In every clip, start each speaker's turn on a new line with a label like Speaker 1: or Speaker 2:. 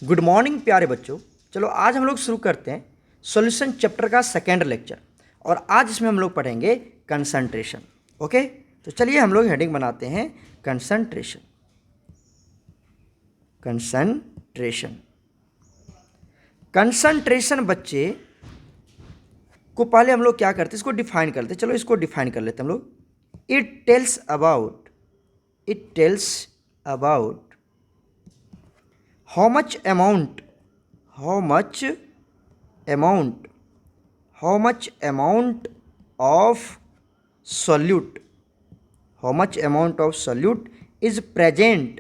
Speaker 1: Good morning प्यारे बच्चों। चलो आज हम लोग शुरू करते हैं सॉल्यूशन चैप्टर का सेकेंड लेक्चर। और आज इसमें हम लोग पढ़ेंगे कंसंट्रेशन। ओके, तो चलिए हम लोग हेडिंग बनाते हैं कंसंट्रेशन। कंसंट्रेशन कंसंट्रेशन बच्चे को पहले हम लोग क्या करते हैं, इसको डिफाइन करते हैं। चलो इसको डिफाइन कर लेते हैं हम लोग। It tells about how much amount of solute is present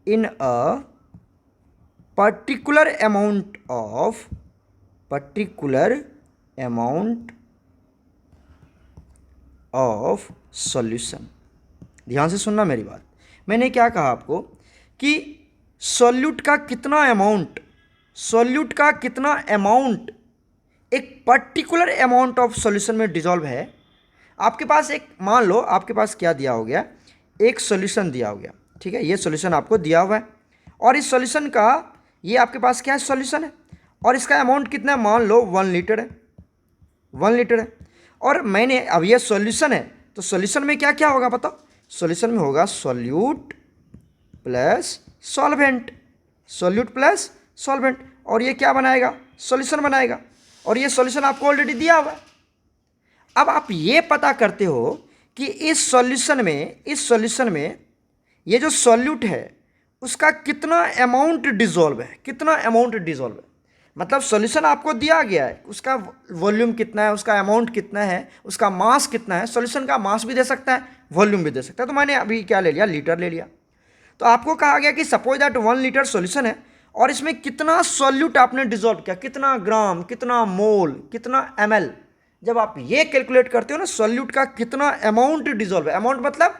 Speaker 1: in a particular amount of solution। ध्यान से सुनना मेरी बात। मैंने क्या कहा आपको कि सॉल्यूट का कितना अमाउंट एक पर्टिकुलर अमाउंट ऑफ सॉल्यूशन में डिसॉल्व है। आपके पास एक, मान लो आपके पास क्या दिया हो गया, एक सॉल्यूशन दिया हो गया, ठीक है। ये सॉल्यूशन आपको दिया हुआ है और इस सॉल्यूशन का ये आपके पास क्या सॉल्यूशन है और इसका अमाउंट कितना है, मान लो 1 लीटर है। 1 लीटर है और मैंने अब ये सॉल्यूशन है, तो सॉल्यूशन में क्या क्या होगा बताओ। सॉल्यूशन में होगा सॉल्यूट प्लस सॉल्वेंट, और ये क्या बनाएगा, सॉल्यूशन बनाएगा। और ये सॉल्यूशन आपको ऑलरेडी दिया हुआ है। अब आप ये पता करते हो कि इस सॉल्यूशन में ये जो सॉल्यूट है उसका कितना अमाउंट डिसॉल्व है। मतलब सॉल्यूशन आपको दिया गया है, उसका वॉल्यूम कितना है, उसका अमाउंट कितना है, उसका मास कितना है। सॉल्यूशन का मास भी दे सकता है, वॉल्यूम भी दे सकता है। तो मैंने अभी क्या ले लिया, लीटर ले लिया। तो आपको कहा गया कि सपोज दैट 1 लीटर सॉल्यूशन है और इसमें कितना सॉल्यूट आपने डिसॉल्व किया, कितना ग्राम, कितना मोल, कितना ml। जब आप ये कैलकुलेट करते हो ना, सॉल्यूट का कितना अमाउंट डिसॉल्व है, अमाउंट मतलब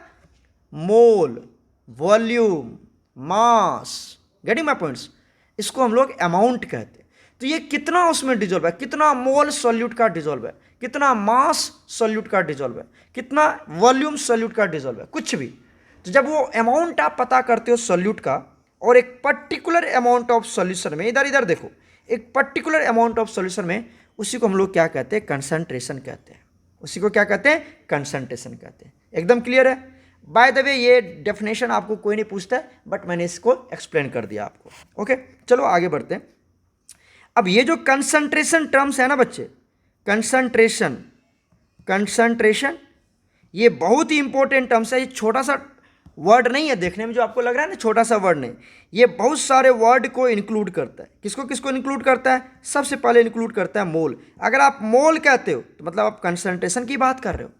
Speaker 1: mole, volume, mass, getting my points, इसको हम लोग अमाउंट कहते हैं। तो ये कितना उसमें डिसॉल्व है, कितना मोल सॉल्यूट का डिसॉल्व है, कितना मास सॉल्यूट का डिसॉल्व है, कितना वॉल्यूम सॉल्यूट का डिसॉल्व है, कुछ भी। तो जब वो अमाउंट आप पता करते हो सॉल्यूट का और एक पर्टिकुलर अमाउंट ऑफ सॉल्यूशन में, इधर देखो, एक पर्टिकुलर अमाउंट ऑफ सॉल्यूशन में, उसी को हम लोग क्या कहते हैं, कंसंट्रेशन कहते हैं। उसी को क्या कहते हैं, कंसंट्रेशन कहते हैं। एकदम क्लियर है। बाय द वे ये डेफिनेशन आपको कोई नहीं पूछता है, बट मैंने इसको एक्सप्लेन कर दिया आपको। ओके, चलो आगे बढ़ते हैं। अब ये जो कंसंट्रेशन टर्म्स है ना बच्चे, कंसंट्रेशन ये बहुत ही इंपॉर्टेंट टर्म्स है। ये छोटा सा वर्ड नहीं है देखने में, जो आपको लग रहा है ना छोटा सा वर्ड नहीं, ये बहुत सारे वर्ड को इंक्लूड करता है। किसको इंक्लूड करता है, सबसे पहले इंक्लूड करता है मोल। अगर आप मोल कहते हो तो मतलब आप कंसंट्रेशन की बात कर रहे हो।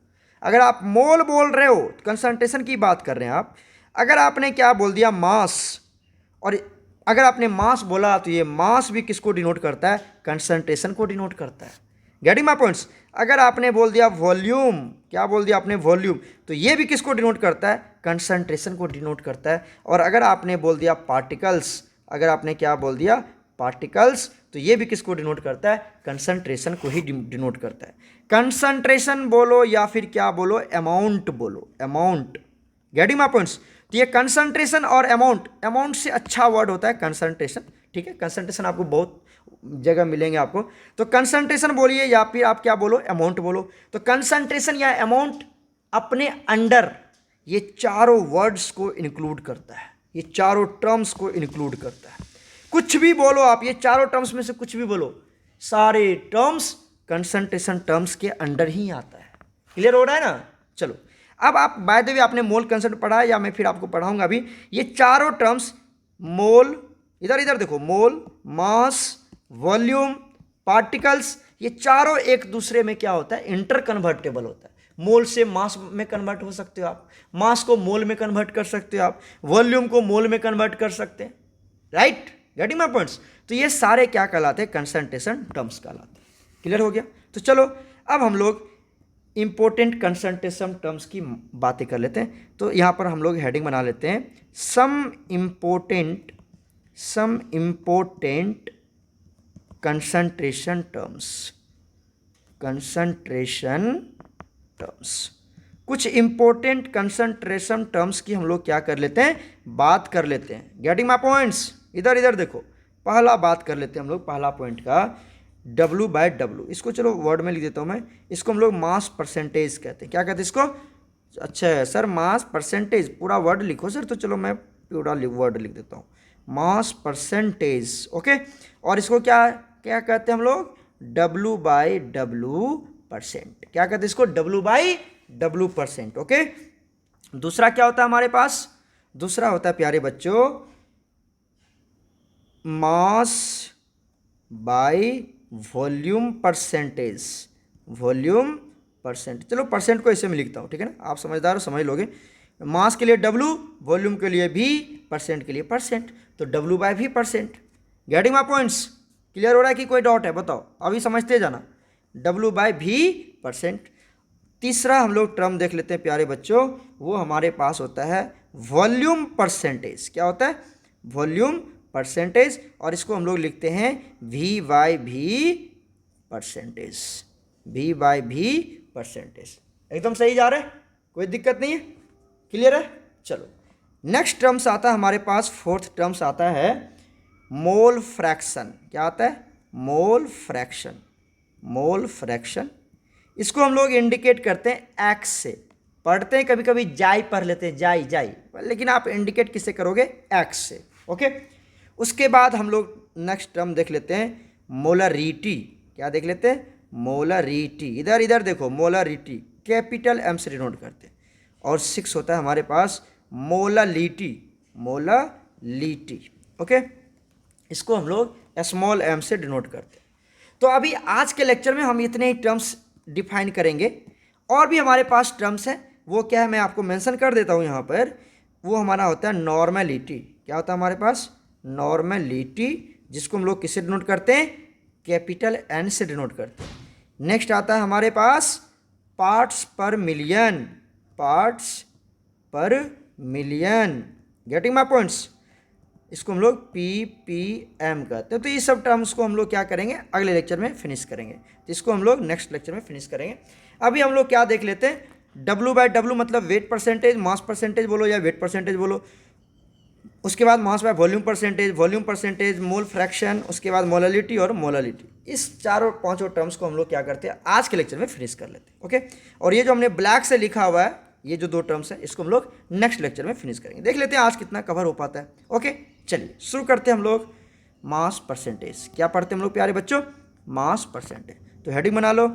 Speaker 1: अगर आप मोल बोल रहे हो तो कंसंट्रेशन की बात कर रहे हैं आप। अगर आपने क्या बोल दिया, मास, और अगर आपने मास बोला तो ये मास भी किसको डिनोट करता है, कंसंट्रेशन को डिनोट करता है। Getting my points. अगर आपने बोल दिया वॉल्यूम, क्या बोल दिया आपने, वॉल्यूम, तो ये भी किसको डिनोट करता है, कंसंट्रेशन को डिनोट करता है। और अगर आपने बोल दिया पार्टिकल्स, अगर आपने क्या बोल दिया, पार्टिकल्स, तो ये भी किसको डिनोट करता है, कंसंट्रेशन को ही डिनोट करता है। कंसंट्रेशन बोलो या फिर क्या बोलो, अमाउंट बोलो, अमाउंट। Getting my points. तो ये कंसंट्रेशन और अमाउंट से अच्छा वर्ड होता है कंसंट्रेशन, ठीक है। कंसंट्रेशन आपको बहुत जगह मिलेंगे आपको। तो कंसंट्रेशन बोलिए या फिर आप क्या बोलो, अमाउंट बोलो। तो कंसंट्रेशन या अमाउंट अपने अंडर ये चारों वर्ड्स को इंक्लूड करता है, ये चारों टर्म्स को इंक्लूड करता है। कुछ भी बोलो आप, ये चारों टर्म्स में से कुछ भी बोलो, सारे टर्म्स कंसंट्रेशन टर्म्स के अंडर ही आता है। क्लियर हो रहा है ना। चलो अब आप बाय द वे आपने मोल कंसेप्ट पढ़ा है या मैं फिर आपको पढ़ाऊंगा अभी। ये चारों टर्म्स, मोल, इधर देखो, मोल, मास, वॉल्यूम, पार्टिकल्स, ये चारों एक दूसरे में क्या होता है, इंटर कन्वर्टेबल होता है। मोल से मास में कन्वर्ट हो सकते हो आप, मास को मोल में कन्वर्ट कर सकते हो आप, वॉल्यूम को मोल में कन्वर्ट कर सकते हैं। Right, getting my points. तो ये सारे क्या कहलाते हैं, कंसंट्रेशन टर्म्स कहलाते हैं। क्लियर हो गया। तो चलो अब हम लोग इंपॉर्टेंट कंसंट्रेशन टर्म्स की बातें कर लेते हैं। तो यहाँ पर हम लोग हेडिंग बना लेते हैं, सम इम्पोर्टेंट कंसंट्रेशन टर्म्स। कुछ इंपॉर्टेंट कंसंट्रेशन टर्म्स की हम लोग क्या कर लेते हैं, बात कर लेते हैं। गेटिंग माई पॉइंट्स, इधर इधर देखो, पहला बात कर लेते हैं हम लोग, पहला पॉइंट का W/W। इसको चलो वर्ड में लिख देता हूँ मैं, इसको हम लोग मास परसेंटेज कहते हैं। क्या कहते हैं इसको? अच्छा है सर, मास परसेंटेज पूरा वर्ड लिखो सर, तो चलो मैं पूरा वर्ड लिख देता हूँ, मास परसेंटेज। ओके, और इसको क्या क्या कहते हैं हम लोग? W/W%। क्या कहते हैं इसको? W/W%। ओके, दूसरा क्या होता है हमारे पास? दूसरा होता है प्यारे बच्चों mass by volume percentage. Volume percent, चलो परसेंट को ऐसे में लिखता हूँ, ठीक है ना, आप समझदार हो, समझ लोगे। मास के लिए W, वॉल्यूम के लिए V, परसेंट के लिए परसेंट, तो W/V%। Getting my points? Clear हो रहा है कि कोई डाउट है? बताओ, अभी समझते जाना, W/V%। तीसरा हम लोग टर्म देख लेते हैं प्यारे बच्चों, वो हमारे पास होता है वॉल्यूम परसेंटेज। क्या होता है? वॉल्यूम परसेंटेज, और इसको हम लोग लिखते हैं V/V%। V/V%। एकदम सही जा रहा है, कोई दिक्कत नहीं है, क्लियर है? चलो नेक्स्ट टर्म्स आता है हमारे पास, फोर्थ टर्म्स आता है मोल फ्रैक्शन। क्या आता है? Mole fraction. मोल फ्रैक्शन, इसको हम लोग इंडिकेट करते हैं एक्स से। पढ़ते हैं कभी कभी जाई पढ़ लेते हैं, जाई जाई, लेकिन आप इंडिकेट किससे करोगे? एक्स से। ओके, उसके बाद हम लोग नेक्स्ट टर्म देख लेते हैं मोलरिटी। क्या देख लेते हैं? मोलरिटी। इधर इधर देखो, मोलरिटी कैपिटल M से डिनोट करते हैं। और 6 होता है हमारे पास मोलालिटी। मोलालिटी। ओके, इसको हम लोग स्मॉल m से डिनोट करते हैं। तो अभी आज के लेक्चर में हम इतने ही टर्म्स डिफाइन करेंगे, और भी हमारे पास टर्म्स हैं, वो क्या है मैं आपको मेंशन कर देता हूँ यहाँ पर। वो हमारा होता है नॉर्मेलिटी। क्या होता है हमारे पास? नॉर्मेलिटी, जिसको हम लोग किससे डिनोट करते हैं? कैपिटल N से डिनोट करते हैं। नेक्स्ट आता है हमारे पास पार्ट्स पर मिलियन। पार्ट्स पर मिलियन। Getting my points? इसको हम लोग PPM कहते हैं। तो ये सब टर्म्स को हम लोग क्या करेंगे? अगले लेक्चर में फिनिश करेंगे, तो इसको हम लोग नेक्स्ट लेक्चर में फिनिश करेंगे। अभी हम लोग क्या देख लेते हैं? W/W मतलब वेट परसेंटेज, मास परसेंटेज बोलो या वेट परसेंटेज बोलो। उसके बाद mass by volume percentage, volume percentage, mole fraction, उसके बाद मोलालिटी और मोलालिटी। इस चारों पांचों टर्म्स को हम लोग क्या करते हैं? आज के लेक्चर में फिनिश कर लेते हैं। ओके, और ये जो हमने ब्लैक से लिखा हुआ है, ये जो 2 टर्म्स है, इसको हम लोग नेक्स्ट लेक्चर में फिनिश करेंगे। देख लेते हैं आज कितना कवर हो पाता है। ओके, चलिए शुरू करते हैं हम लोग मास परसेंटेज। क्या पढ़ते हैं हम लोग प्यारे बच्चों? Mass percentage. तो हेडिंग बना लो,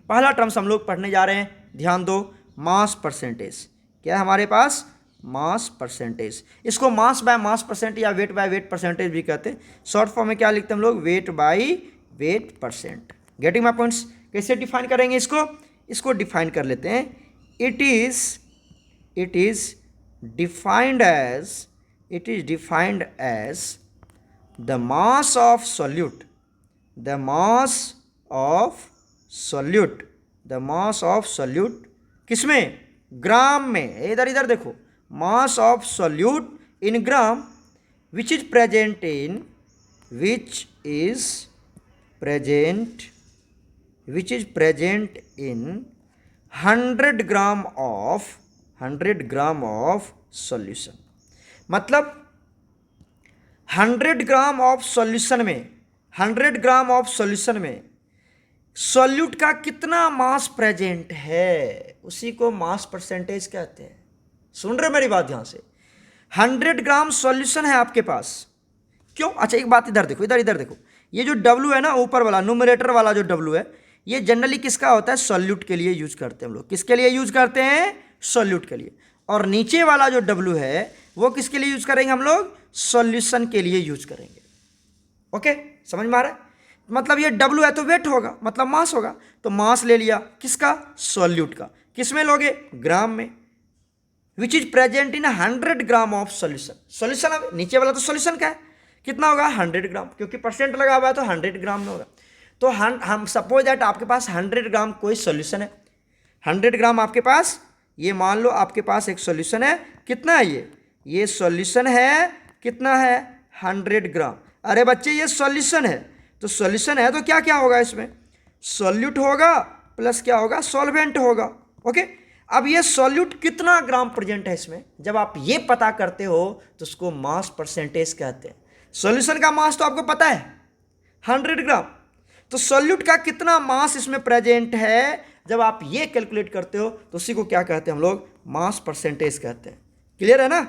Speaker 1: पहला टर्म्स हम लोग पढ़ने जा रहे हैं, ध्यान दो, मास परसेंटेज। क्या है हमारे पास? Mass percentage. इसको मास बाय मास परसेंट या वेट बाय वेट परसेंटेज भी कहते हैं। शॉर्ट फॉर्म में क्या लिखते हैं हम लोग? Weight by weight percent. Getting my points? कैसे डिफाइन करेंगे इसको? इसको डिफाइन कर लेते हैं। It is defined as the mass of solute. The mass of solute. The mass of solute किसमें? ग्राम में। इधर इधर देखो, mass of solute in gram which is present in 100 gram of solution. मतलब 100 ग्राम ऑफ सॉल्यूशन में, 100 gram of solution में solute का कितना मास प्रेजेंट है, उसी को मास परसेंटेज कहते हैं। सुन रहे मेरी बात? ध्यान से, 100 ग्राम सॉल्यूशन है आपके पास। क्यों? अच्छा एक बात इधर देखो, इधर इधर देखो, ये जो W है ना, ऊपर वाला न्यूमरेटर वाला जो W है, ये जनरली किसका होता है? सॉल्यूट के लिए यूज करते हैं हम लोग। किसके लिए यूज करते हैं? सॉल्यूट के लिए। और नीचे वाला जो W है वो किसके लिए यूज करेंगे हम लोग? सॉल्यूशन के लिए यूज करेंगे। ओके, समझ में आ रहा है? मतलब ये W है तो वेट होगा, मतलब मास होगा, तो मास ले लिया किसका? सॉल्यूट का। किस में लोगे? ग्राम में। Which is present in 100 gram of solution. Solution नीचे वाला तो सॉल्यूशन का है, कितना होगा? 100 ग्राम, क्योंकि परसेंट लगा हुआ है तो 100 ग्राम में होगा। तो हम सपोज दैट आपके पास 100 ग्राम कोई सॉल्यूशन है, 100 ग्राम आपके पास, ये मान लो आपके पास एक सॉल्यूशन है। कितना है ये सॉल्यूशन है, कितना है? 100 ग्राम। अरे बच्चे ये सॉल्यूशन है, तो सॉल्यूशन है तो क्या क्या होगा इसमें? सॉल्यूट होगा प्लस क्या होगा? सॉल्वेंट होगा। ओके, अब ये सॉल्यूट कितना ग्राम प्रेजेंट है इसमें, जब आप ये पता करते हो तो उसको मास परसेंटेज कहते हैं। सॉल्यूशन का मास तो आपको पता है 100 ग्राम, तो सॉल्यूट का कितना मास इसमें प्रेजेंट है, जब आप ये कैलकुलेट करते हो तो उसी को क्या कहते हैं हम लोग, मास परसेंटेज कहते हैं। क्लियर है ना।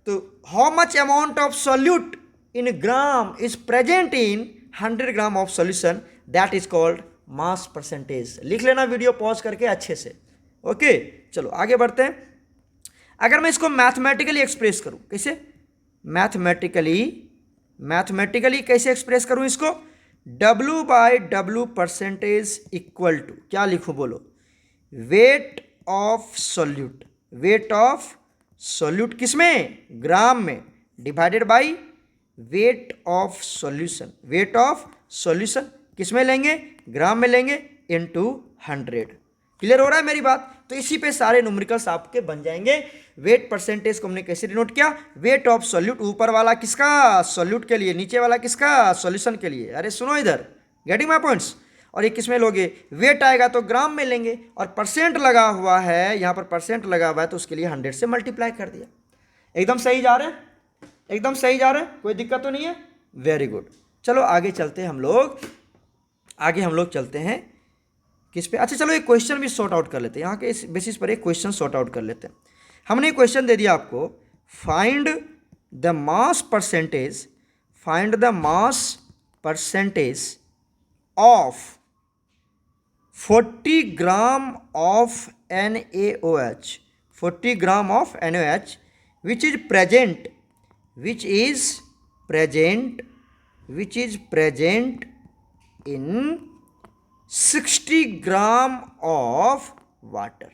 Speaker 1: तो how much amount of solute in gram is present in 100 gram of solution, that is called mass percentage. लिख लेना वीडियो पॉज करके अच्छे से। ओके चलो आगे बढ़ते हैं। अगर मैं इसको मैथमेटिकली एक्सप्रेस करूं, कैसे मैथमेटिकली कैसे एक्सप्रेस करूं इसको, W/W परसेंटेज इक्वल टू क्या लिखूं बोलो, weight of solute, weight of solute किसमें, ग्राम में, divided by weight of solution, weight of solution किसमें लेंगे, ग्राम में लेंगे, इनटू 100। क्लियर हो रहा है मेरी बात। तो इसी पे सारे न्यूमेरिकल्स आपके बन जाएंगे। वेट परसेंटेज को हमने कैसे डिनोट किया, वेट ऑफ सॉल्यूट, ऊपर वाला किसका, सॉल्यूट के लिए, नीचे वाला किसका, सॉल्यूशन के लिए। अरे सुनो इधर, गेटिंग माय पॉइंट्स। और ये किस में लोगे, वेट आएगा तो ग्राम में लेंगे, और परसेंट लगा हुआ है यहाँ पर, परसेंट लगा हुआ है तो उसके लिए 100 से मल्टीप्लाई कर दिया। एकदम सही जा रहे हैं, एकदम सही जा रहे हैं, कोई दिक्कत तो नहीं है। Very good. चलो आगे चलते हैं हम लोग, आगे हम लोग चलते हैं किस पे, अच्छा चलो एक क्वेश्चन भी सॉर्ट आउट कर लेते हैं। यहाँ के इस बेसिस पर एक क्वेश्चन सॉर्ट आउट कर लेते हैं। हमने एक क्वेश्चन दे दिया आपको, find the mass percentage, find the mass percentage of 40 gram of NaOH, 40 gram of NaOH which is present, which is present, which is present in 60 gram of water.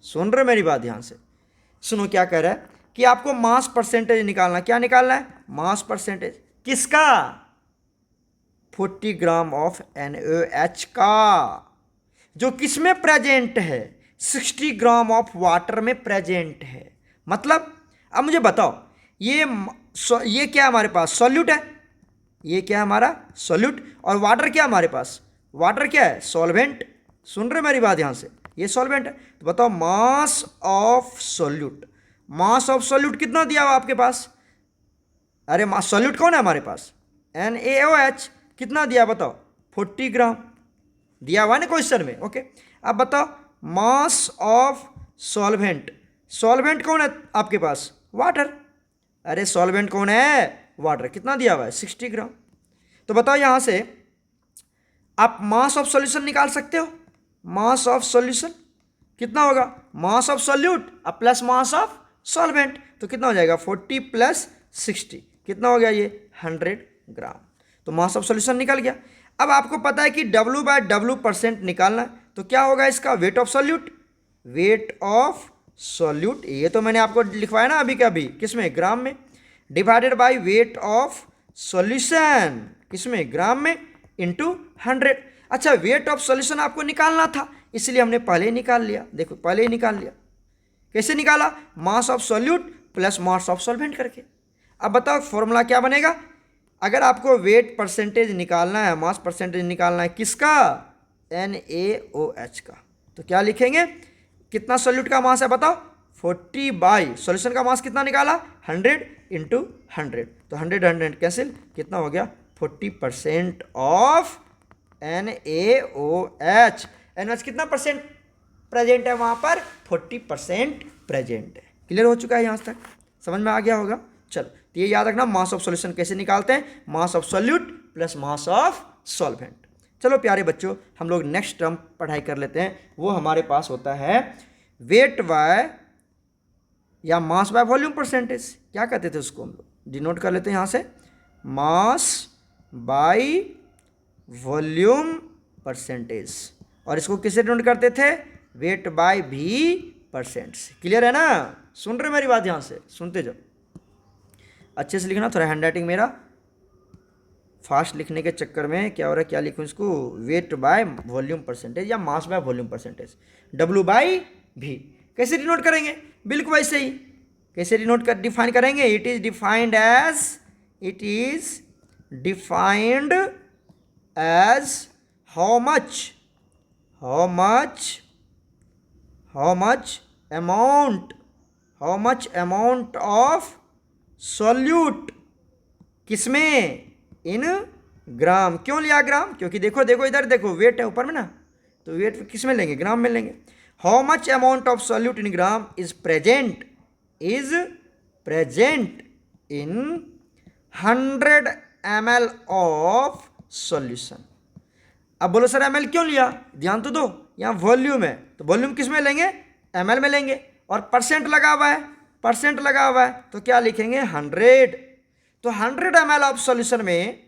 Speaker 1: सुन रहे मेरी बात, ध्यान से सुनो। क्या कह रहा है कि आपको मास परसेंटेज निकालना, क्या निकालना है, मास परसेंटेज किसका, 40 ग्राम ऑफ NaOH का, जो किसमें प्रेजेंट है, 60 ग्राम ऑफ वाटर में प्रेजेंट है। मतलब अब मुझे बताओ, ये क्या हमारे पास सॉल्यूट है, ये क्या है हमारा सॉल्यूट, और वाटर क्या हमारे पास, वाटर क्या है, सॉल्वेंट। सुन रहे मेरी बात ध्यान से, ये सॉल्वेंट है। तो बताओ मास of solute, mass of solute कितना दिया हुआ आपके पास, अरे मास सॉल्यूट कौन है हमारे पास, NaOH, कितना दिया बताओ, 40 ग्राम दिया हुआ है ना क्वेश्चन में। ओके अब बताओ मास ऑफ सॉल्वेंट, सॉल्वेंट कौन है आपके पास, वाटर, अरे सॉल्वेंट कौन है, वाटर, कितना दिया हुआ है, 60 ग्राम। तो बताओ यहां से आप मास ऑफ सॉल्यूशन निकाल सकते हो, मास ऑफ सॉल्यूशन कितना होगा, मास ऑफ सॉल्यूट अब प्लस मास ऑफ सॉल्वेंट, तो कितना हो जाएगा 40 प्लस 60, कितना हो गया ये 100 ग्राम। तो मास ऑफ सॉल्यूशन निकल गया। अब आपको पता है कि W/W परसेंट निकालना है, तो क्या होगा इसका, weight of solute, weight of solute, ये तो मैंने आपको लिखवाया ना अभी का अभी, किसमें, ग्राम में, divided by weight of solution, किसमें, ग्राम में, इनटू 100। अच्छा वेट ऑफ सॉल्यूशन आपको निकालना था, इसलिए हमने पहले ही निकाल लिया। देखो पहले ही निकाल लिया, कैसे निकाला, मास of solute plus mass of solvent करके। अब बताओ फॉर्मूला क्या बनेगा, अगर आपको वेट परसेंटेज निकालना है, मास परसेंटेज निकालना है किसका, NaOH का, तो क्या लिखेंगे, कितना सॉल्यूट का मास है बताओ, 40 बाई सॉल्यूशन का मास कितना निकाला, 100 इंटू 100, तो 100 कैंसिल, कितना हो गया 40% ऑफ NaOH। NaOH कितना परसेंट प्रेजेंट है वहाँ पर, 40% प्रेजेंट है। क्लियर हो चुका है यहाँ तक, समझ में आ गया होगा। चलो तो ये याद रखना, मास ऑफ सॉल्यूशन कैसे निकालते हैं, मास of solute plus mass of solvent. चलो प्यारे बच्चों हम लोग नेक्स्ट टर्म पढ़ाई कर लेते हैं, वो हमारे पास होता है वेट बाय या मास बाय वॉल्यूम परसेंटेज, क्या कहते थे उसको हम लोग डिनोट कर लेते हैं यहाँ से, मास बाय वॉल्यूम परसेंटेज, और इसको किससे डिनोट करते थे, वेट बाय V परसेंट से। क्लियर है ना, सुन रहे मेरी बात, ध्यान से सुनते जाओ, अच्छे से लिखना। थोड़ा हैंड राइटिंग मेरा फास्ट लिखने के चक्कर में क्या हो रहा है, क्या लिखूँ इसको, वेट बाय वॉल्यूम परसेंटेज या mass by volume percentage, W/V। कैसे डिनोट करेंगे, बिल्कुल वैसे ही, कैसे डिनोट कर डिफाइन करेंगे, it is defined as how how much amount of solute, किसमें, इन ग्राम। क्यों लिया ग्राम, क्योंकि देखो देखो इधर देखो, वेट है ऊपर में ना, तो वेट किस में लेंगे, ग्राम में लेंगे। How much amount of solute in gram is present in 100 ml of solution. अब बोलो सर ml क्यों लिया, ध्यान तो दो, यहाँ वॉल्यूम है तो वॉल्यूम किस में लेंगे, ml में लेंगे, और परसेंट लगा हुआ है, तो क्या लिखेंगे 100। तो 100 ml ऑफ सॉल्यूशन में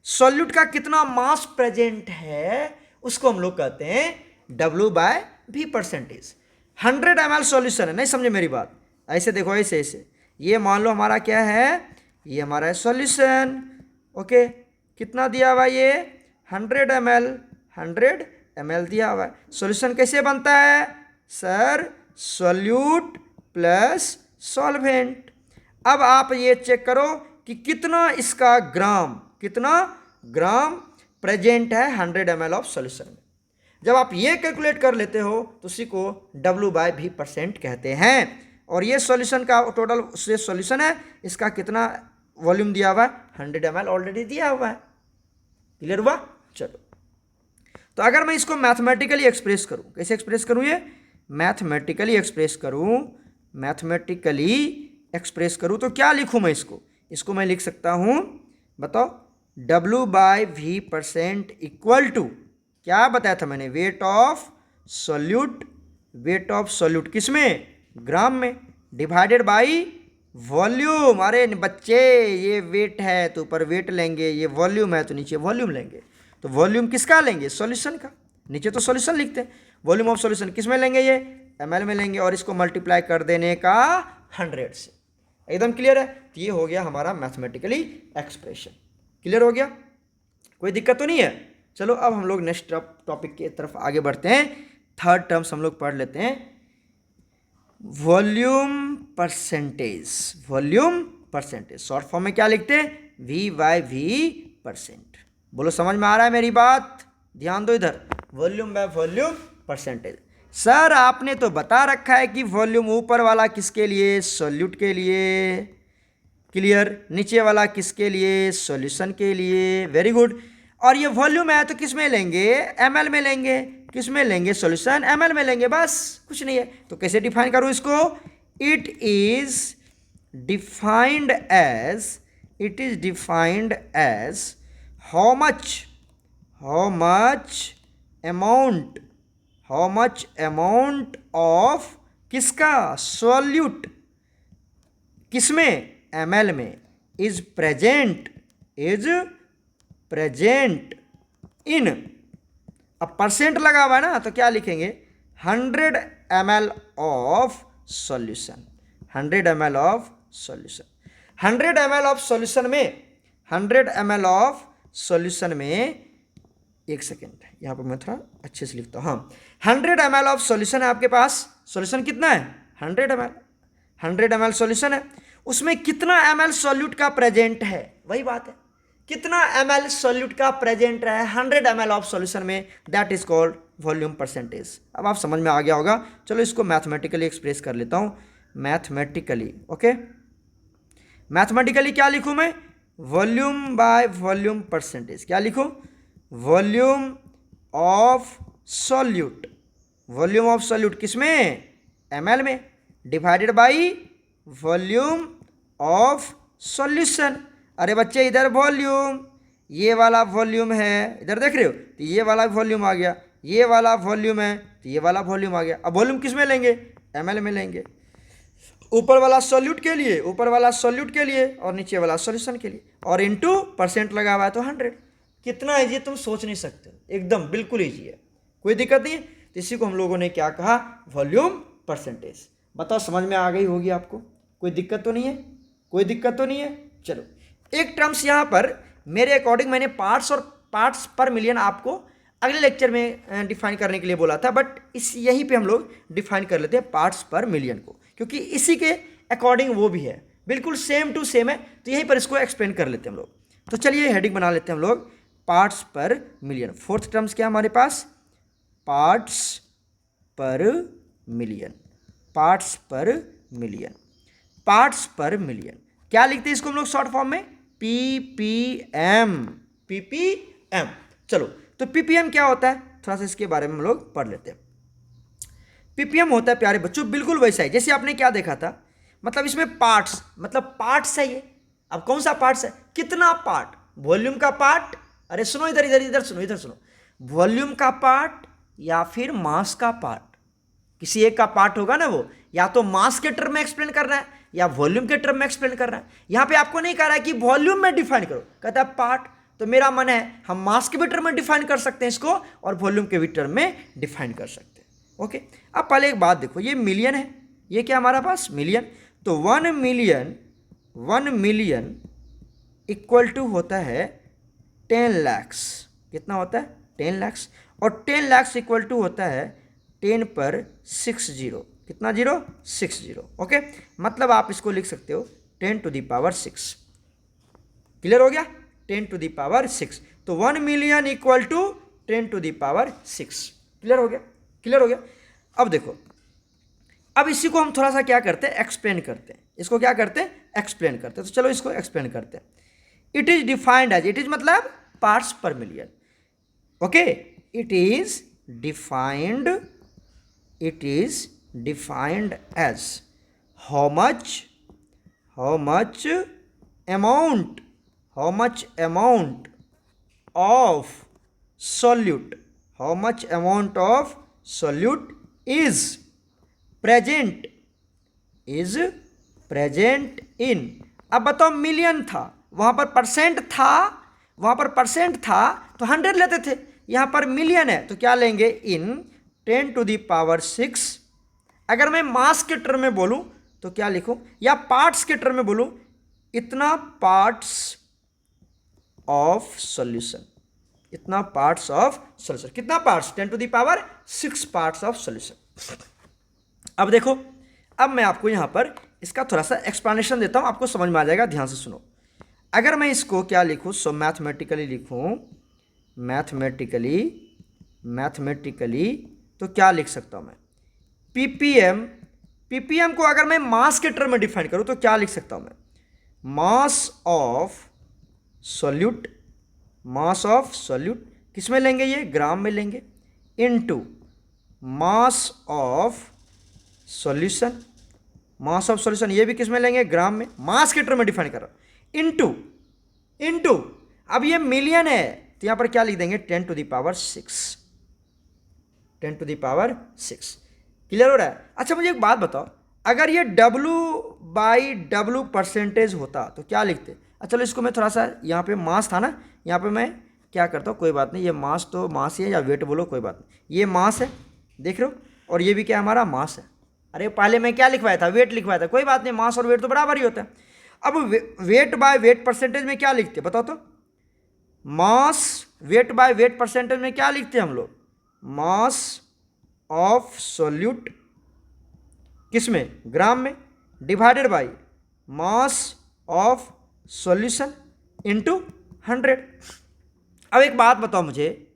Speaker 1: सॉल्यूट का कितना मास प्रेजेंट है उसको हम लोग कहते हैं W/V परसेंटेज। 100 ml सॉल्यूशन है, नहीं समझे मेरी बात, ऐसे देखो, ऐसे ये मान लो हमारा क्या है, ये हमारा है सॉल्यूशन, ओके। कितना दिया हुआ ये 100 ml दिया हुआ है। सॉल्यूशन कैसे बनता है सर, सॉल्यूट प्लस सॉल्वेंट। अब आप ये चेक करो कि कितना ग्राम प्रेजेंट है 100 ml ऑफ सॉल्यूशन में। जब आप ये कैलकुलेट कर लेते हो तो उसी को W/V परसेंट कहते हैं। और ये सॉल्यूशन का टोटल सॉल्यूशन है, इसका कितना वॉल्यूम दिया हुआ है, 100 ml ऑलरेडी दिया हुआ है। क्लियर हुआ, चलो। तो अगर मैं इसको मैथमेटिकली एक्सप्रेस करूं, कैसे एक्सप्रेस करूं, ये मैथमेटिकली एक्सप्रेस करूं तो क्या लिखूं मैं, इसको मैं लिख सकता हूं, बताओ, W/V परसेंट इक्वल टू, क्या बताया था मैंने, वेट ऑफ सॉल्यूट किसमें, ग्राम में, डिवाइडेड बाई वॉल्यूम। अरे बच्चे ये वेट है तो ऊपर वेट लेंगे, ये वॉल्यूम है तो नीचे वॉल्यूम लेंगे। तो वॉल्यूम किसका लेंगे, सॉल्यूशन का, नीचे तो सॉल्यूशन लिखते हैं, वॉल्यूम ऑफ सॉल्यूशन किस में लेंगे, ये ml में लेंगे, और इसको मल्टीप्लाई कर देने का 100 से। एकदम क्लियर है, तो ये हो गया हमारा मैथमेटिकली एक्सप्रेशन। क्लियर हो गया, कोई दिक्कत तो नहीं है। चलो अब हम लोग नेक्स्ट टॉपिक की तरफ आगे बढ़ते हैं। थर्ड टर्म्स हम लोग पढ़ लेते हैं, वॉल्यूम परसेंटेज। शॉर्ट फॉर्म में क्या लिखते हैं, V/V परसेंट। बोलो समझ में आ रहा है मेरी बात, ध्यान दो इधर, वॉल्यूम परसेंटेज। सर आपने तो बता रखा है कि वॉल्यूम ऊपर वाला किसके लिए, सॉल्यूट के लिए, क्लियर, नीचे वाला किसके लिए, सॉल्यूशन के लिए, वेरी गुड। और ये वॉल्यूम है तो किस में लेंगे, ml में लेंगे, किस में लेंगे, सॉल्यूशन ml में लेंगे, बस कुछ नहीं है। तो कैसे डिफाइन करूं इसको, it is defined as how much amount of किसका, सॉल्यूट, किसमें, ml में, इज प्रेजेंट इन, अब परसेंट लगा हुआ है ना तो क्या लिखेंगे, 100 ml of solution. 100 ml of solution में एक सेकेंड, यहाँ पर मैं थोड़ा अच्छे से लिखता हूँ, हाँ, 100 ml ऑफ सॉल्यूशन है आपके पास। सॉल्यूशन कितना है, 100 ml सॉल्यूशन है, उसमें कितना ml सॉल्यूट का प्रेजेंट है, वही बात है, कितना ml सॉल्यूट का प्रेजेंट है 100 ml ऑफ सॉल्यूशन में, that is called volume percentage. अब आप समझ में आ गया होगा। चलो इसको मैथमेटिकली एक्सप्रेस कर लेता हूँ, ओके। मैथमेटिकली क्या लिखूँ मैं, वॉल्यूम परसेंटेज, क्या लिखूँ, वॉल्यूम ऑफ सॉल्यूट किसमें, ml में, divided by volume of solution. अरे बच्चे इधर वॉल्यूम, ये वाला वॉल्यूम है, इधर देख रहे हो, तो ये वाला वॉल्यूम आ गया, ये वाला वॉल्यूम है तो ये वाला वॉल्यूम आ गया। अब वॉल्यूम किस में लेंगे, ml में लेंगे, ऊपर वाला सॉल्यूट के लिए, और नीचे वाला सॉल्यूशन के लिए, और इनटू परसेंट लगा हुआ है तो 100। कितना ईजी तुम सोच नहीं सकते, एकदम बिल्कुल ईजी है, कोई दिक्कत नहीं है। तो इसी को हम लोगों ने क्या कहा, वॉल्यूम परसेंटेज। बताओ समझ में आ गई होगी आपको, कोई दिक्कत तो नहीं है, चलो। एक टर्म्स यहाँ पर मेरे अकॉर्डिंग मैंने पार्ट्स पर मिलियन आपको अगले लेक्चर में डिफाइन करने के लिए बोला था, बट यहीं पे हम लोग डिफाइन कर लेते हैं पार्ट्स पर मिलियन को, क्योंकि इसी के अकॉर्डिंग वो भी है, बिल्कुल सेम टू सेम है, तो यहीं पर इसको एक्सप्लेन कर लेते हैं हम लोग। तो चलिए हेडिंग बना लेते हैं हम लोग, पार्ट्स पर मिलियन। फोर्थ टर्म्स क्या हमारे पास, पार्ट्स पर मिलियन, पार्ट्स पर मिलियन, पार्ट्स पर मिलियन। क्या लिखते हैं इसको हम लोग शॉर्ट फॉर्म में? Ppm, ppm. चलो, तो पीपीएम क्या होता है थोड़ा सा इसके बारे में हम लोग पढ़ लेते हैं। पीपीएम होता है प्यारे बच्चों बिल्कुल वैसा ही जैसे आपने क्या देखा था, मतलब इसमें पार्ट्स, मतलब पार्ट्स है ये। अब कौन सा पार्ट्स है? कितना पार्ट? वॉल्यूम का पार्ट, अरे सुनो इधर इधर इधर सुनो, इधर सुनो, वॉल्यूम का पार्ट या फिर मास का पार्ट। किसी एक का पार्ट होगा ना, वो या तो मास के टर्म में एक्सप्लेन कर रहा है या वॉल्यूम के टर्म में एक्सप्लेन कर रहा है। यहां पे आपको नहीं कह रहा है कि वॉल्यूम में डिफाइन करो, कहता है पार्ट। तो मेरा मन है हम मास के भी टर्म में डिफाइन कर सकते हैं इसको और वॉल्यूम के भी टर्म में डिफाइन कर सकते हैं। ओके, अब पहले एक बात देखो, ये मिलियन है, ये क्या हमारा पास मिलियन, तो 1 मिलियन, 1 मिलियन इक्वल टू होता है 10 लैक्स। कितना होता है? 10 लैक्स। और 10 लैक्स इक्वल टू होता है 10 पर 6 जीरो। कितना जीरो? 6 जीरो। ओके, मतलब आप इसको लिख सकते हो 10 टू द पावर 6। क्लियर हो गया? 10 टू द पावर 6। तो 1 million equal to 10 to the power 6। Clear हो गया? क्लियर हो गया? अब देखो, अब इसी को हम थोड़ा सा क्या करते हैं, एक्सप्लेन करते हैं। इसको क्या करते हैं? एक्सप्लेन करते हैं। तो चलो इसको एक्सप्लेन करते हैं। It is defined as, it is मतलब पार्ट्स पर million. Okay, it is defined, it is defined as how much amount, how much amount of solute, how much amount of solute is present in। अब बताओ, million था, वहां पर percent था, वहां पर परसेंट था तो 100 लेते थे, यहां पर मिलियन है तो क्या लेंगे? इन 10 टू द पावर 6। अगर मैं मास के टर्म में बोलूं तो क्या लिखूं, या पार्ट्स के टर्म में बोलूं, इतना पार्ट्स ऑफ सॉल्यूशन, इतना पार्ट्स ऑफ सॉल्यूशन। कितना parts? 10 to the power 6 parts of solution. अब देखो, अब मैं आपको यहां पर इसका थोड़ा सा एक्सप्लेनेशन देता हूं, आपको समझ में आ जाएगा, ध्यान से सुनो। अगर मैं इसको क्या लिखूं, सो मैथमेटिकली लिखूं, मैथमेटिकली तो क्या लिख सकता हूं मैं? पीपीएम, पीपीएम को अगर मैं मास के टर्म में डिफाइन करूं तो क्या लिख सकता हूं मैं? मास of solute, mass of solute किस में लेंगे? ये ग्राम में लेंगे, into mass of solution, mass of solution ये भी किस में लेंगे? ग्राम में, मास के टर्म में डिफाइन कर रहा हूं, इनटू अब ये मिलियन है तो यहां पर क्या लिख देंगे? 10 to the power 6, 10 to the power 6। Clear हो रहा है? अच्छा मुझे एक बात बताओ, अगर ये W/W परसेंटेज होता तो क्या लिखते? अच्छा चलो इसको मैं थोड़ा सा, यहाँ पे मास था ना, यहाँ पे मैं क्या करता हूँ, कोई बात नहीं, ये मास तो मास ही है, या वेट बोलो कोई बात नहीं, ये मास है, देख रहे हो, और ये भी क्या हमारा मास है। अरे पहले मैं क्या लिखवाया था? वेट लिखवाया था, कोई बात नहीं, मास और वेट तो बराबर ही होता है। अब वेट बाय वेट परसेंटेज में क्या लिखते बताओ तो? Mass weight by weight percentage में क्या लिखते हैं हम लोग? मास ऑफ सॉल्यूट किस में? ग्राम में, divided by mass of solution into 100। अब एक बात बताओ मुझे,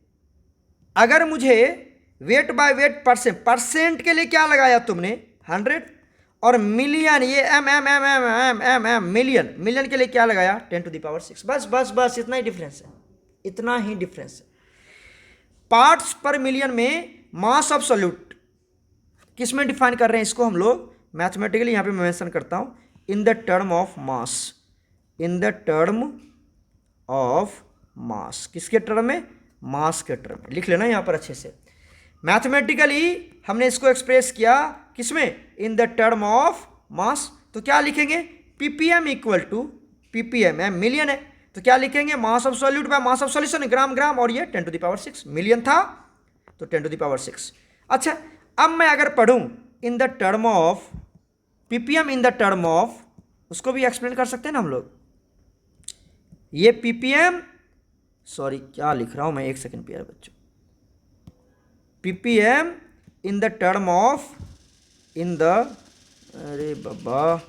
Speaker 1: अगर मुझे वेट बाय वेट परसेंट के लिए क्या लगाया तुमने? 100, और मिलियन, ये एम मिलियन के लिए क्या लगाया? 10 टू द पावर 6। बस इतना ही डिफरेंस है, इतना ही डिफरेंस है। पार्ट्स पर मिलियन में मास ऑफ सॉल्यूट किस में डिफाइन कर रहे हैं इसको हम लोग? मैथमेटिकली यहां पे मैं मेंशन करता हूं, इन the term of mass, in the term of मास। किसके टर्म में? मास के टर्म में। लिख लेना यहां पर अच्छे से। मैथमेटिकली हमने इसको एक्सप्रेस किया किसमें? In the term of mass. तो क्या लिखेंगे? पीपीएम इक्वल टू, पीपीएम है मिलियन है तो क्या लिखेंगे? Mass of solute by mass of solution, gram, और ये 10 टू द पावर 6, मिलियन था तो 10 टू द पावर 6। अच्छा अब मैं अगर पढ़ूं इन the term of ppm, in the term of, उसको भी एक्सप्लेन कर सकते हैं ना हम लोग। ये पीपीएम, सॉरी क्या लिख रहा हूं मैं, एक सेकंड प्यारे बच्चों, ppm in the term of, in the, अरे बाबा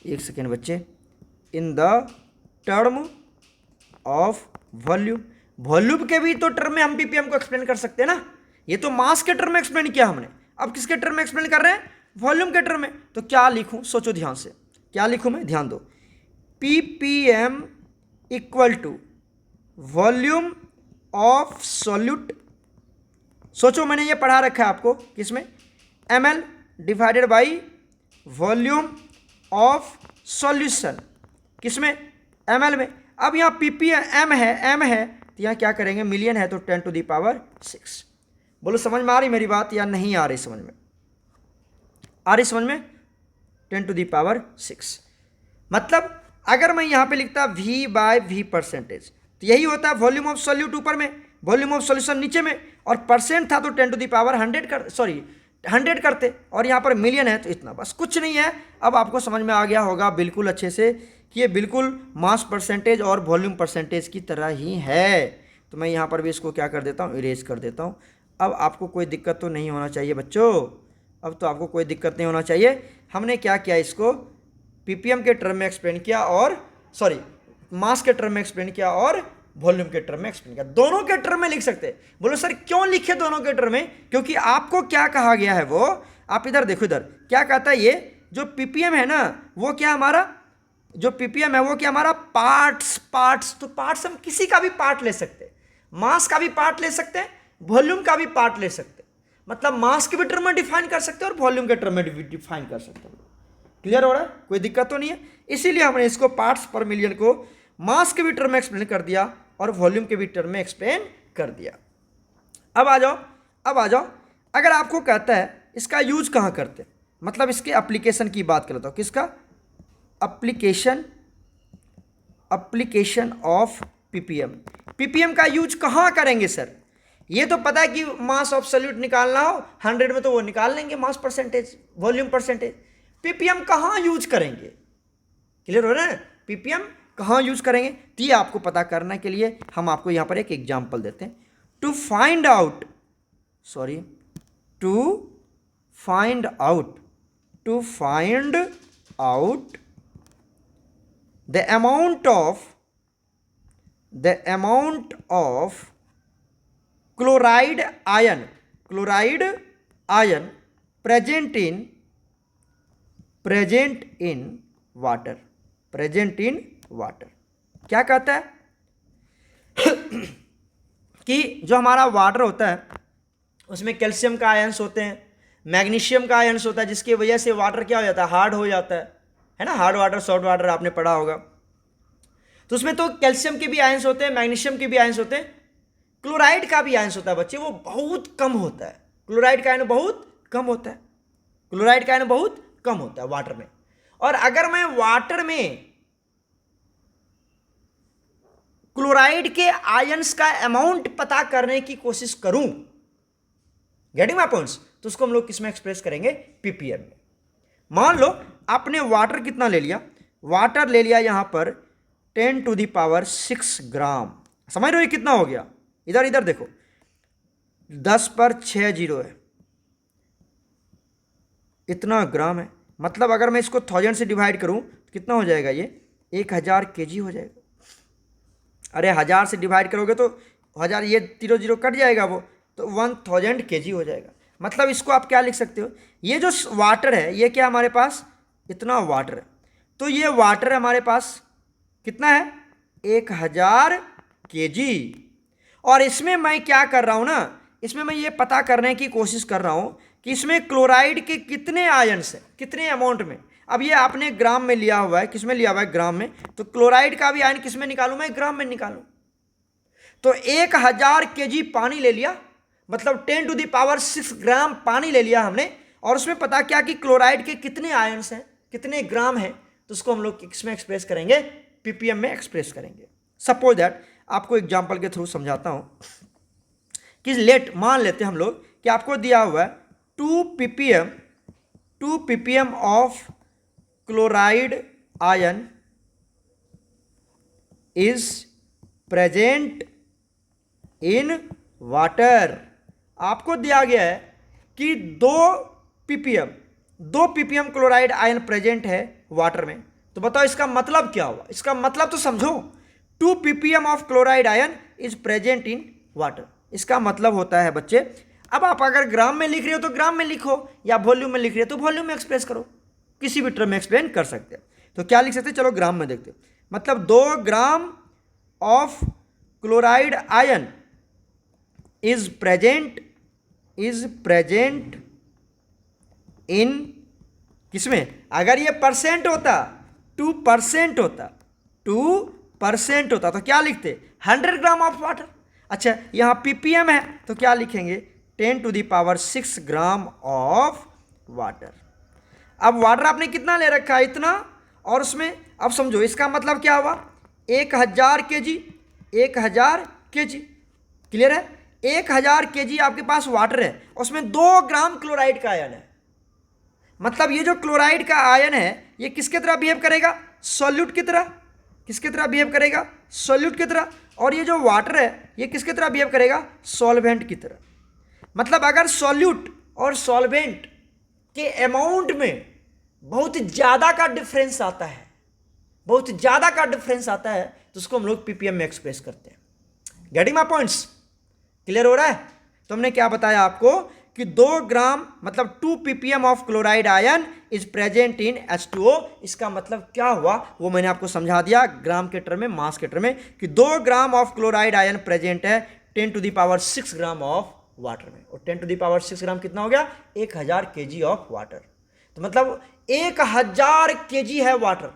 Speaker 1: एक सेकेंड बच्चे, इन the term of volume. Volume के भी तो टर्म में हम पीपीएम को एक्सप्लेन कर सकते हैं ना, ये तो मास के टर्म में एक्सप्लेन किया हमने। अब किसके टर्म में एक्सप्लेन कर रहे हैं? वॉल्यूम के टर्म में। तो क्या लिखूं, सोचो ध्यान से, क्या लिखूं मैं, ध्यान दो। ppm equal to volume of solute, सोचो मैंने ये पढ़ा रखा है आपको किसमें, ml divided by volume of solution, किसमें, ml में। अब यहाँ ppm है, m है, तो यहाँ क्या करेंगे, मिलियन है तो 10⁶। बोलो समझ में आ रही मेरी बात या नहीं आ रही समझ में? आ रही समझ में? 10⁶। मतलब अगर मैं यहाँ पे लिखता v/v परसेंटेज, तो यही होता है वॉल्यूम ऑफ सॉल्यूट ऊपर में, वॉल्यूम ऑफ सॉल्यूशन नीचे में, और परसेंट था तो 100 करते, और यहाँ पर मिलियन है तो इतना, बस कुछ नहीं है। अब आपको समझ में आ गया होगा बिल्कुल अच्छे से कि ये बिल्कुल मास परसेंटेज और वॉल्यूम परसेंटेज की तरह ही है। तो मैं यहाँ पर भी इसको क्या कर देता हूँ, इरेज कर देता हूँ। अब आपको कोई दिक्कत तो नहीं होना चाहिए बच्चों, अब तो आपको कोई दिक्कत नहीं होना चाहिए। हमने क्या किया, इसको ppm के टर्म में एक्सप्लेन किया, और सॉरी मास के टर्म में एक्सप्लेन किया और वॉल्यूम के टर्म में एक्सप्लेन किया। दोनों के टर्म में लिख सकते हैं। बोलो सर क्यों लिखे दोनों के टर्म में? क्योंकि आपको क्या कहा गया है, वो आप इधर देखो, इधर क्या कहता है, ये जो ppm है ना, वो क्या हमारा, जो ppm है वो क्या हमारा पार्ट्स। तो पार्ट्स हम किसी का भी पार्ट ले सकते हैं, मास का भी पार्ट ले सकते हैं, वॉल्यूम का भी पार्ट ले सकते हैं। मतलब मास के भी टर्म में डिफाइन कर सकते हैं और वॉल्यूम के टर्म में डिफाइन कर सकते हैं। क्लियर हो रहा है? कोई दिक्कत तो नहीं है। इसीलिए हमने इसको पार्ट्स पर मिलियन को मास के भी टर्म में एक्सप्लेन कर दिया और वॉल्यूम के भी टर्म में एक्सप्लेन कर दिया। अब आ जाओ, अगर आपको कहता है इसका यूज कहाँ करते हैं, मतलब इसके एप्लीकेशन की बात करता हूँ, किसका एप्लीकेशन ऑफ ppm का यूज कहाँ करेंगे सर? ये तो पता है कि मास ऑफ सॉल्यूट निकालना हो 100 में तो वो निकाल लेंगे, mass percentage, volume percentage. ppm कहाँ यूज करेंगे? क्लियर हो रहा है? ppm कहाँ यूज करेंगे, तो ये आपको पता करने के लिए हम आपको यहाँ पर एक एग्जाम्पल देते हैं। To find out the amount of chloride ion present in water, क्या कहता है कि जो हमारा वाटर होता है उसमें कैल्शियम का आयंस होते हैं, मैग्नीशियम का आयंस होता है, जिसकी वजह से वाटर क्या हो जाता है, हार्ड हो जाता है ना, हार्ड वाटर सॉफ्ट वाटर आपने पढ़ा होगा। तो उसमें तो कैल्शियम के भी आयंस होते हैं, मैग्नीशियम के भी आयंस होते हैं, क्लोराइड का भी आयंस होता है बच्चे, वो बहुत कम होता है। क्लोराइड का आयन बहुत कम होता है वाटर में। और अगर मैं वाटर में क्लोराइड के आयंस का अमाउंट पता करने की कोशिश करूं, गेटिंग माय पॉइंट्स, तो उसको हम लोग किसमें एक्सप्रेस करेंगे, ppm में। मान लो आपने वाटर कितना ले लिया, वाटर ले लिया यहां पर 10⁶ ग्राम। समझ रहे हो कितना हो गया? इधर देखो 10 पर 6 जीरो है, इतना ग्राम है। मतलब अगर मैं इसको 1000 से डिवाइड करूं तो कितना हो जाएगा, ये 1000 kg हो जाएगा। अरे 1000 से डिवाइड करोगे तो 1000, ये 0 कट जाएगा, वो तो 1000 kg हो जाएगा। मतलब इसको आप क्या लिख सकते हो, ये जो वाटर है ये क्या हमारे पास, इतना वाटर है, तो ये वाटर हमारे पास कितना है, 1000 kg। और इसमें मैं क्या कर रहा हूं ना, इसमें मैं ये पता करने की कोशिश कर रहा हूं कि इसमें क्लोराइड के कितने आयंस हैं, कितने अमाउंट में। अब ये आपने ग्राम में लिया हुआ है, किसमें लिया हुआ है, ग्राम में, तो क्लोराइड का भी आयन किसमें निकालूं मैं, ग्राम में निकालूं। तो 1000 kg पानी ले लिया, मतलब 10⁶ ग्राम पानी ले लिया हमने, और उसमें पता क्या कि क्लोराइड के कितने आयंस हैं, कितने ग्राम हैं, तो उसको हम लोग किसमें एक्सप्रेस करेंगे, ppm में एक्सप्रेस करेंगे। सपोज दैट, आपको एग्जांपल के थ्रू समझाता हूं कि मान लेते हैं हम लोग कि आपको दिया हुआ है 2 ppm of chloride ion is present in water. आपको दिया गया है कि 2 ppm क्लोराइड आयन प्रेजेंट है वाटर में। तो बताओ इसका मतलब क्या हुआ, इसका मतलब तो समझो, 2 ppm of chloride ion is present in water. इसका मतलब होता है बच्चे, अब आप अगर ग्राम में लिख रहे हो तो ग्राम में लिखो, या वॉल्यूम में लिख रहे हो तो वॉल्यूम में एक्सप्रेस करो, किसी भी टर्म में एक्सप्लेन कर सकते हैं। तो क्या लिख सकते हैं, चलो ग्राम में देखते हैं। मतलब 2 gram of chloride ion is present इन, किसमें, अगर ये परसेंट होता 2% होता तो क्या लिखते, 100 ग्राम ऑफ वाटर। अच्छा, यहाँ ppm है तो क्या लिखेंगे, 10⁶ ग्राम ऑफ वाटर। अब वाटर आपने कितना ले रखा है, इतना, और उसमें अब समझो इसका मतलब क्या हुआ, 1000 kg, क्लियर है। 1000 kg आपके पास वाटर है, उसमें 2 ग्राम क्लोराइड का आयन है। मतलब ये जो क्लोराइड का आयन है ये किसके तरह बिहेव करेगा, सॉल्यूट की तरह। किसके तरह बिहेव करेगा, सॉल्यूट की तरह। और ये जो वाटर है ये किसके तरह बिहेव करेगा, सॉल्वेंट की तरह। मतलब अगर सॉल्यूट और सॉल्वेंट के अमाउंट में बहुत ज़्यादा का डिफरेंस आता है, तो उसको हम लोग ppm में एक्सप्रेस करते हैं। गेटिंग माय पॉइंट्स, क्लियर हो रहा है। तो हमने क्या बताया आपको कि 2 ग्राम मतलब 2 ppm of chloride ion is present in H2O। इसका मतलब क्या हुआ वो मैंने आपको समझा दिया ग्राम के टर्म में, मास के टर्म में, कि 2 gram of chloride ion present है 10⁶ ग्राम ऑफ वाटर में। और 10⁶ ग्राम कितना हो गया, 1000 kg ऑफ वाटर। तो मतलब 1000 kg है वाटर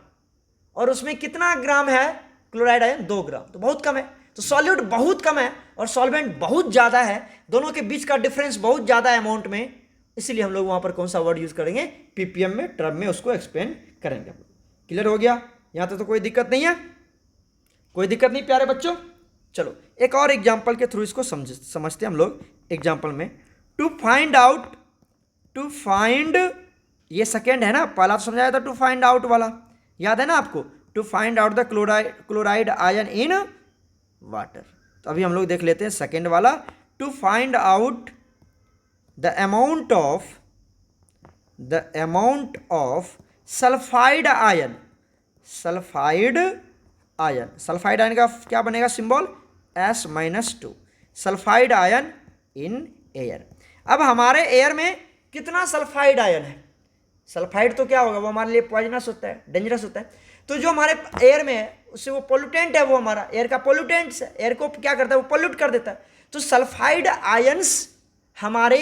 Speaker 1: और उसमें कितना ग्राम है क्लोराइड आयन, 2 ग्राम, तो बहुत कम है। तो सॉल्यूट बहुत कम है और सॉल्वेंट बहुत ज़्यादा है, दोनों के बीच का डिफरेंस बहुत ज़्यादा है अमाउंट में, इसलिए हम लोग वहाँ पर कौन सा वर्ड यूज़ करेंगे, ppm में, टर्म में उसको एक्सप्लेन करेंगे। क्लियर हो गया, यहाँ तक तो कोई दिक्कत नहीं है, कोई दिक्कत नहीं प्यारे बच्चों। चलो एक और एग्जाम्पल के थ्रू इसको समझते हैं हम लोग। एग्जाम्पल में टू फाइंड, ये सेकेंड है ना, पहला तो समझाया था टू फाइंड आउट वाला, याद है ना आपको, to find out the chloride ion in water. तो अभी हम लोग देख लेते हैं सेकेंड वाला, to find out the amount of sulphide ion. Sulphide ion का क्या बनेगा symbol, S-2, sulphide ion in air. अब हमारे एयर में कितना सल्फाइड आयन है, सल्फाइड तो क्या होगा, वो हमारे लिए पॉइजनस होता है, डेंजरस होता है। तो जो हमारे एयर में है उससे वो पोल्यूटेंट है, वो हमारा एयर का पोल्यूटेंट्स है, एयर को क्या करता है, वो पोल्यूट कर देता है। तो सल्फाइड आयंस हमारे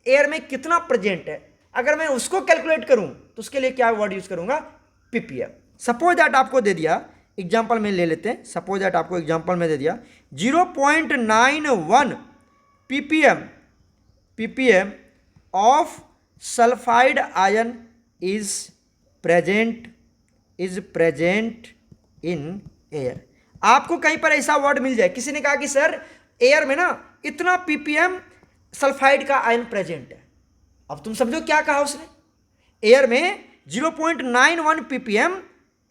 Speaker 1: एयर में कितना प्रेजेंट है, अगर मैं उसको कैलकुलेट करूं तो उसके लिए क्या वर्ड यूज करूंगा, ppm। सपोज दैट आपको दे दिया, एग्जांपल में ले लेते हैं, सपोज दैट आपको एग्जांपल में दे दिया 0.91 ppm of sulphide ion is present in air. आपको कहीं पर ऐसा वर्ड मिल जाए, किसी ने कहा कि सर एयर में ना इतना ppm सल्फाइड का आयन प्रेजेंट है। अब तुम समझो क्या कहा उसने, एयर में 0.91 ppm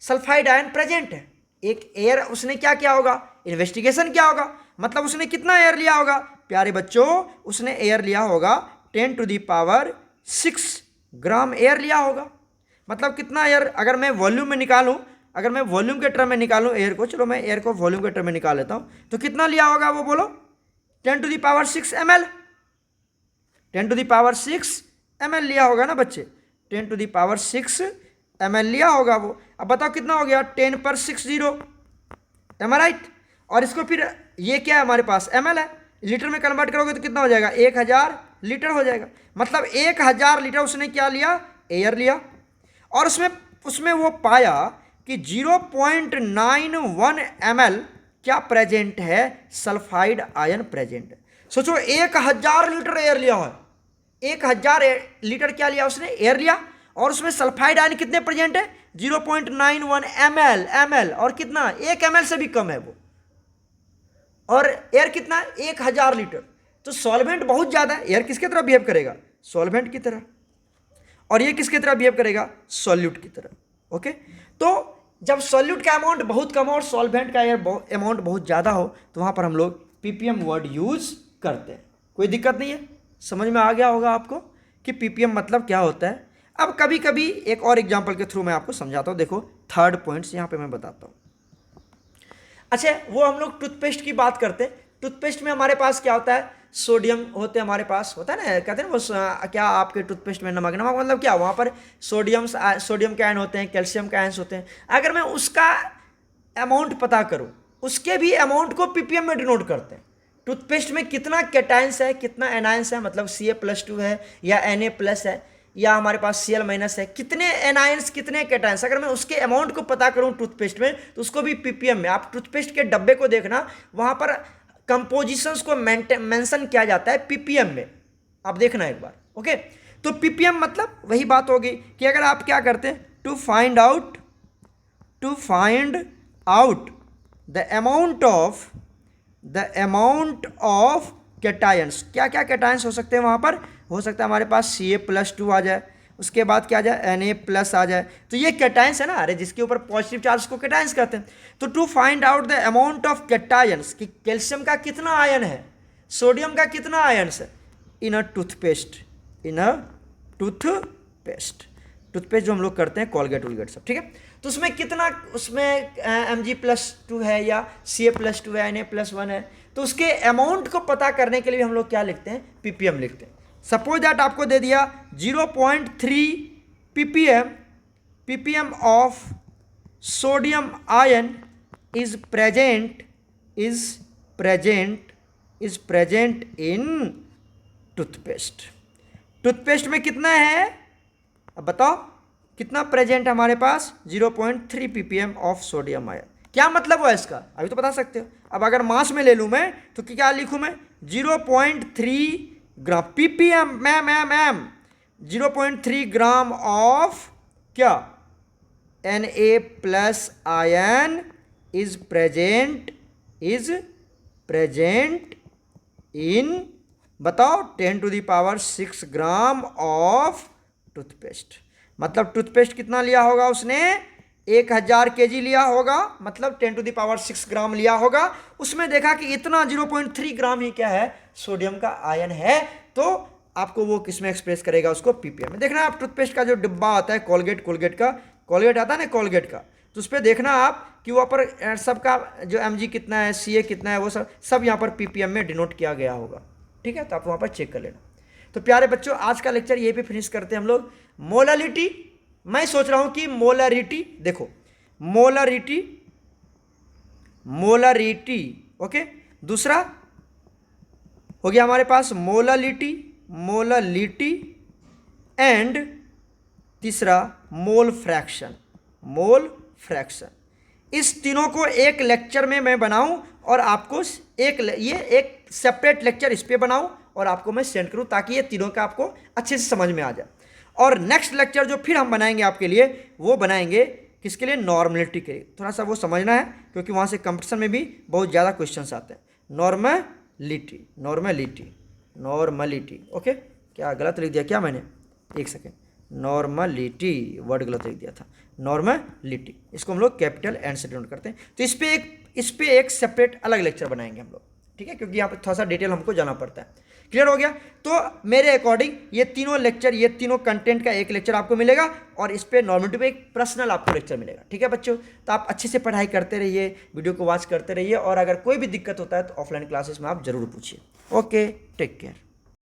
Speaker 1: सल्फाइड आयन प्रेजेंट है। एक एयर उसने क्या किया होगा, इन्वेस्टिगेशन किया होगा, मतलब उसने कितना एयर लिया होगा प्यारे बच्चों, उसने एयर लिया होगा 10⁶ ग्राम एयर लिया होगा। मतलब कितना एयर, अगर मैं वॉल्यूम में निकालूं, अगर मैं वॉल्यूम के टर्म में निकालूं एयर को, चलो मैं एयर को वॉल्यूम के टर्म में निकाल लेता हूं, तो कितना लिया होगा वो बोलो, 10⁶ ml, 10⁶ ml लिया होगा ना बच्चे, 10⁶ ml लिया होगा वो। अब बताओ कितना हो गया, 10/60, एम आई राइट। और इसको फिर ये क्या है हमारे पास, ml है, लीटर में कन्वर्ट करोगे तो कितना हो जाएगा, 1000 लीटर हो जाएगा। मतलब 1000 लीटर उसने क्या लिया, एयर लिया, और उसमें वो पाया कि 0.91 ml क्या प्रेजेंट है, सल्फाइड आयन प्रेजेंट है। सोचो 1000 लीटर एयर लिया है, 1000 लीटर क्या लिया उसने, एयर लिया, और उसमें सल्फाइड आयन कितने प्रेजेंट है, 0.91 ml, और कितना, 1 ml से भी कम है वो, और एयर कितना, 1000 लीटर। तो सॉल्वेंट बहुत ज़्यादा है, एयर किसके तरह बिहेव करेगा, सॉल्वेंट की तरह, और ये किसकी तरह बिहेव करेगा, सॉल्यूट की तरह। ओके, तो जब सॉल्यूट का अमाउंट बहुत कम हो और सॉल्वेंट का अमाउंट बहुत ज़्यादा हो तो वहाँ पर हम लोग ppm वर्ड यूज़ करते हैं। कोई दिक्कत नहीं है, समझ में आ गया होगा आपको कि ppm मतलब क्या होता है। अब कभी कभी एक और एग्जाम्पल के थ्रू मैं आपको समझाता हूँ। देखो थर्ड पॉइंट्स यहाँ पर मैं बताता हूँ। अच्छा, वो हम लोग टूथपेस्ट की बात करते हैं। टूथपेस्ट में हमारे पास क्या होता है, सोडियम होते हैं हमारे पास, होता है ना, कहते हैं ना वो क्या आपके टूथपेस्ट में नमक, नमक मतलब क्या, वहाँ पर सोडियम के आयन होते हैं, कैल्शियम के आयन्स होते हैं। अगर मैं उसका अमाउंट पता करूँ, उसके भी अमाउंट को पीपीएम में डिनोट करते हैं। टूथपेस्ट में कितना कैटायंस है, कितना एनायंस है, मतलब Ca+2 है या Na+ है या हमारे पास Cl- है, कितने एनायंस कितने कैटायंस, अगर मैं उसके अमाउंट को पता करूं टूथपेस्ट में तो उसको भी पीपीएम में। आप टूथपेस्ट के डब्बे को देखना, वहां पर कंपोजिशंस को मेंशन किया जाता है पीपीएम में, आप देखना एक बार। ओके, तो पीपीएम मतलब वही बात होगी कि अगर आप क्या करते हैं, to find out the amount of cations. क्या क्या कैटायंस हो सकते हैं वहाँ पर, हो सकता है हमारे पास Ca+2 आ जाए, उसके बाद क्या आ जाए, Na+ आ जाए, तो ये कैटायंस है ना, अरे जिसके ऊपर पॉजिटिव चार्ज को कैटायंस कहते हैं। तो to find out the amount of cations, कि कैल्शियम का कितना आयन है, सोडियम का कितना आयन्स है इन अ टूथपेस्ट, टूथपेस्ट जो हम लोग करते हैं, कॉलगेट वोलगेट सब, ठीक है। तो उसमें कितना, उसमें Mg+2 है या Ca+2 है, Na+1 है, तो उसके अमाउंट को पता करने के लिए हम लोग क्या लिखते हैं, पीपीएम लिखते हैं। सपोज दैट आपको दे दिया 0.3 ppm of sodium ion is present in toothpaste में कितना है, अब बताओ कितना प्रेजेंट है हमारे पास, 0.3 पीपीएम ऑफ सोडियम आयन। क्या मतलब हुआ इसका, अभी तो बता सकते हो। अब अगर मास में ले लूं मैं तो क्या लिखूं मैं, 0.3 ग्राम पीपीएम, मैम 0.3 ग्राम ऑफ क्या, Na+ आयन इज प्रेजेंट इन, बताओ 10⁶ ग्राम ऑफ टूथपेस्ट। मतलब टूथपेस्ट कितना लिया होगा उसने, 1000 kg लिया होगा, मतलब 10⁶ ग्राम लिया होगा। उसमें देखा कि इतना 0.3 ग्राम ही क्या है, सोडियम का आयन है, तो आपको वो किस में एक्सप्रेस करेगा, उसको पीपीएम में। देखना आप टूथपेस्ट का जो डिब्बा आता है, कोलगेट आता है ना, कोलगेट का, तो उस पर देखना आप कि वहाँ पर सबका जो mg कितना है, Ca कितना है, वो सब यहाँ पर पीपीएम में डिनोट किया गया होगा, ठीक है। तो आप वहाँ पर चेक कर लेना। तो प्यारे बच्चों, आज का लेक्चर यहीं पे फिनिश करते हैं हम लोग। मोलालिटी, मैं सोच रहा हूं कि मोलारिटी, देखो मोलारिटी, ओके, दूसरा हो गया हमारे पास मोलालिटी एंड तीसरा मोल फ्रैक्शन। इस तीनों को एक लेक्चर में मैं बनाऊं और आपको एक सेपरेट लेक्चर इस पे बनाऊं और आपको मैं सेंड करूं, ताकि ये तीनों का आपको अच्छे से समझ में आ जाए। और नेक्स्ट लेक्चर जो फिर हम बनाएंगे आपके लिए, वो बनाएंगे किसके लिए, नॉर्मलिटी के लिए। थोड़ा सा वो समझना है, क्योंकि वहाँ से कंपटीशन में भी बहुत ज़्यादा क्वेश्चंस आते हैं। नॉर्मलिटी, ओके, क्या गलत लिख दिया क्या मैंने, एक सेकेंड, नॉर्मलिटी वर्ड गलत लिख दिया था, नॉर्मलिटी, इसको हम लोग कैपिटल एन से डिनोट करते हैं। तो इस पे एक सेपरेट अलग लेक्चर बनाएंगे हम लोग, ठीक है, क्योंकि यहाँ पर थोड़ा सा डिटेल हमको जाना पड़ता है। क्लियर हो गया। तो मेरे अकॉर्डिंग ये तीनों कंटेंट का एक लेक्चर आपको मिलेगा, और इस पे नॉर्मलिटी पे एक पर्सनल आपको लेक्चर मिलेगा, ठीक है बच्चों। तो आप अच्छे से पढ़ाई करते रहिए, वीडियो को वॉच करते रहिए, और अगर कोई भी दिक्कत होता है तो ऑफलाइन क्लासेस में आप जरूर पूछिए। Okay, take care.